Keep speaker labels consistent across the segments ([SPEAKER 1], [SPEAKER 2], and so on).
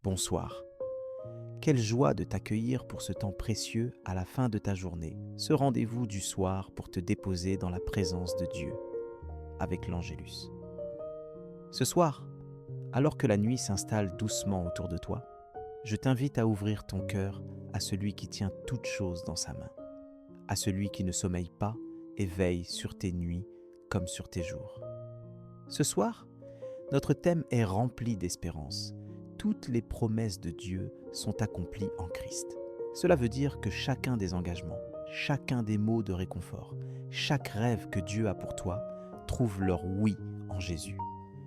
[SPEAKER 1] bonsoir. Quelle joie de t'accueillir pour ce temps précieux à la fin de ta journée, ce rendez-vous du soir pour te déposer dans la présence de Dieu, avec l'Angélus. Ce soir, alors que la nuit s'installe doucement autour de toi, je t'invite à ouvrir ton cœur à celui qui tient toutes choses dans sa main, à celui qui ne sommeille pas et veille sur tes nuits comme sur tes jours. Ce soir, notre thème est rempli d'espérance. Toutes les promesses de Dieu sont accomplies en Christ. Cela veut dire que chacun des engagements, chacun des mots de réconfort, chaque rêve que Dieu a pour toi trouve leur oui en Jésus.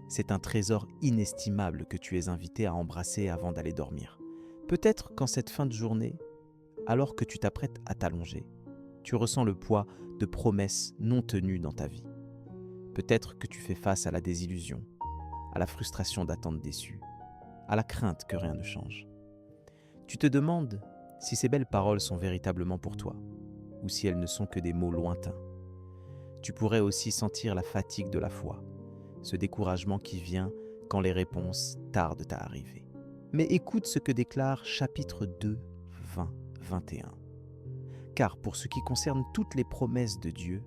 [SPEAKER 1] C'est un trésor inestimable que tu es invité à embrasser avant d'aller dormir. Peut-être qu'en cette fin de journée, alors que tu t'apprêtes à t'allonger, tu ressens le poids de promesses non tenues dans ta vie. Peut-être que tu fais face à la désillusion, à la frustration d'attendre déçue, à la crainte que rien ne change. Tu te demandes si ces belles paroles sont véritablement pour toi, ou si elles ne sont que des mots lointains. Tu pourrais aussi sentir la fatigue de la foi, ce découragement qui vient quand les réponses tardent à arriver. Mais écoute ce que déclare chapitre 2, 20, 21. Car pour ce qui concerne toutes les promesses de Dieu,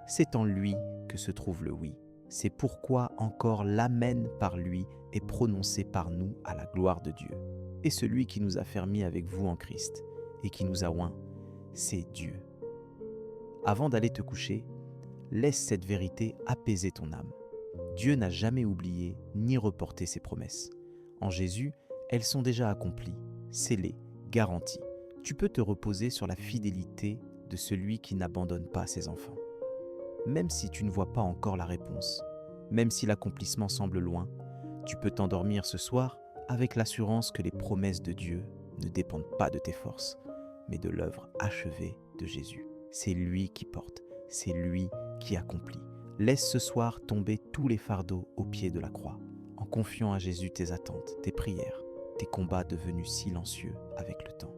[SPEAKER 1] c'est en lui que se trouve le oui. C'est pourquoi encore l'amen par lui est prononcé par nous à la gloire de Dieu. Et celui qui nous a fermis avec vous en Christ et qui nous a oints, c'est Dieu. Avant d'aller te coucher, laisse cette vérité apaiser ton âme. Dieu n'a jamais oublié ni reporté ses promesses. En Jésus, elles sont déjà accomplies, scellées, garanties. Tu peux te reposer sur la fidélité de celui qui n'abandonne pas ses enfants. Même si tu ne vois pas encore la réponse, même si l'accomplissement semble loin, tu peux t'endormir ce soir avec l'assurance que les promesses de Dieu ne dépendent pas de tes forces, mais de l'œuvre achevée de Jésus. C'est lui qui porte, c'est lui qui accomplit. Laisse ce soir tomber tous les fardeaux au pied de la croix, en confiant à Jésus tes attentes, tes prières, tes combats devenus silencieux avec le temps.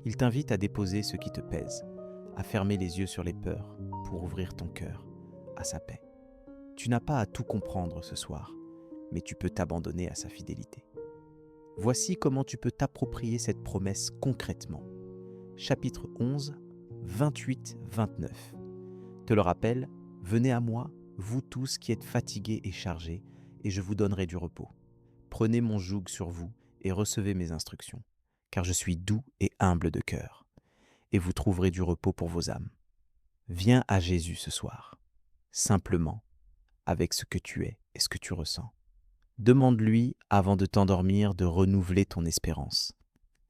[SPEAKER 1] Il t'invite à déposer ce qui te pèse, à fermer les yeux sur les peurs pour ouvrir ton cœur à sa paix. Tu n'as pas à tout comprendre ce soir, mais tu peux t'abandonner à sa fidélité. Voici comment tu peux t'approprier cette promesse concrètement. Chapitre 11, 28-29. Te le rappelle, venez à moi, vous tous qui êtes fatigués et chargés, et je vous donnerai du repos. Prenez mon joug sur vous et recevez mes instructions, car je suis doux et humble de cœur, et vous trouverez du repos pour vos âmes. Viens à Jésus ce soir, simplement, avec ce que tu es et ce que tu ressens. Demande-lui, avant de t'endormir, de renouveler ton espérance,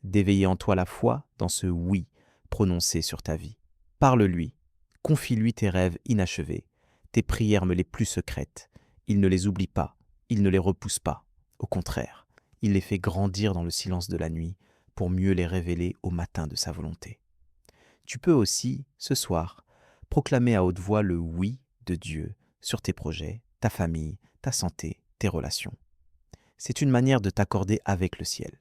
[SPEAKER 1] d'éveiller en toi la foi dans ce oui prononcé sur ta vie. Parle-lui, confie-lui tes rêves inachevés, tes prières les plus secrètes. Il ne les oublie pas, il ne les repousse pas. Au contraire, il les fait grandir dans le silence de la nuit pour mieux les révéler au matin de sa volonté. Tu peux aussi, ce soir, proclamer à haute voix le oui de Dieu sur tes projets, ta famille, ta santé, tes relations. C'est une manière de t'accorder avec le ciel,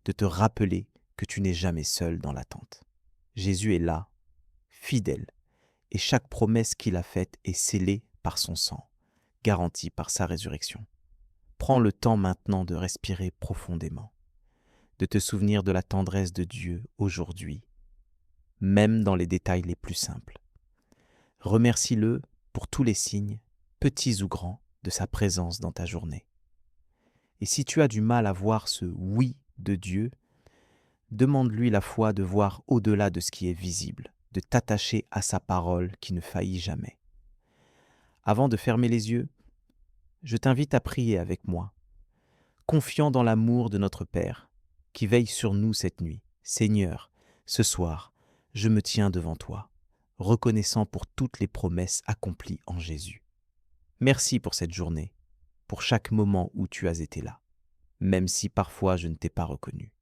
[SPEAKER 1] de te rappeler que tu n'es jamais seul dans l'attente. Jésus est là, fidèle, et chaque promesse qu'il a faite est scellée par son sang, garantie par sa résurrection. Prends le temps maintenant de respirer profondément, de te souvenir de la tendresse de Dieu aujourd'hui, même dans les détails les plus simples. Remercie-le pour tous les signes, petits ou grands, de sa présence dans ta journée. Et si tu as du mal à voir ce oui de Dieu, demande-lui la foi de voir au-delà de ce qui est visible, de t'attacher à sa parole qui ne faillit jamais. Avant de fermer les yeux, je t'invite à prier avec moi, confiant dans l'amour de notre Père, qui veille sur nous cette nuit. Seigneur, ce soir, je me tiens devant toi, reconnaissant pour toutes les promesses accomplies en Jésus. Merci pour cette journée, pour chaque moment où tu as été là, même si parfois je ne t'ai pas reconnu.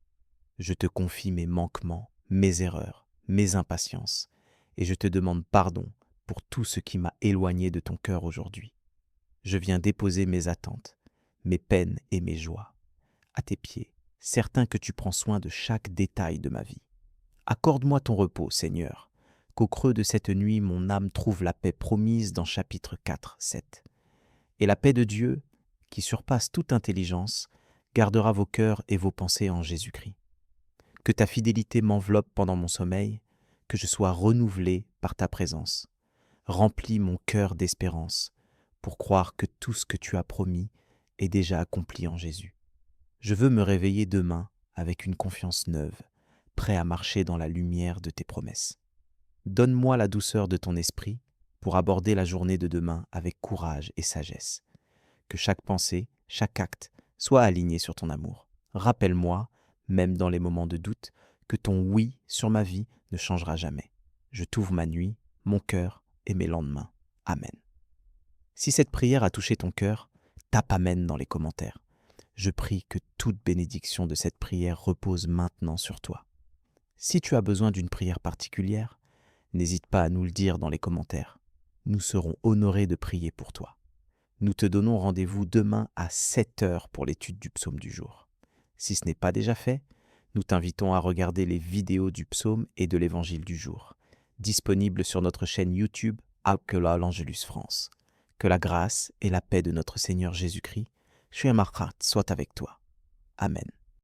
[SPEAKER 1] Je te confie mes manquements, mes erreurs, mes impatiences, et je te demande pardon pour tout ce qui m'a éloigné de ton cœur aujourd'hui. Je viens déposer mes attentes, mes peines et mes joies à tes pieds, certain que tu prends soin de chaque détail de ma vie. Accorde-moi ton repos, Seigneur, qu'au creux de cette nuit, mon âme trouve la paix promise dans chapitre 4, 7. Et la paix de Dieu, qui surpasse toute intelligence, gardera vos cœurs et vos pensées en Jésus-Christ. Que ta fidélité m'enveloppe pendant mon sommeil, que je sois renouvelé par ta présence. Remplis mon cœur d'espérance pour croire que tout ce que tu as promis est déjà accompli en Jésus. Je veux me réveiller demain avec une confiance neuve, prêt à marcher dans la lumière de tes promesses. Donne-moi la douceur de ton esprit pour aborder la journée de demain avec courage et sagesse. Que chaque pensée, chaque acte soit aligné sur ton amour. Rappelle-moi, même dans les moments de doute, que ton oui sur ma vie ne changera jamais. Je t'ouvre ma nuit, mon cœur et mes lendemains. Amen. Si cette prière a touché ton cœur, tape Amen dans les commentaires. Je prie que toute bénédiction de cette prière repose maintenant sur toi. Si tu as besoin d'une prière particulière, n'hésite pas à nous le dire dans les commentaires. Nous serons honorés de prier pour toi. Nous te donnons rendez-vous demain à 7h pour l'étude du psaume du jour. Si ce n'est pas déjà fait, nous t'invitons à regarder les vidéos du psaume et de l'évangile du jour, disponibles sur notre chaîne YouTube Alcala l'Angelus France. Que la grâce et la paix de notre Seigneur Jésus-Christ, soit avec toi. Amen.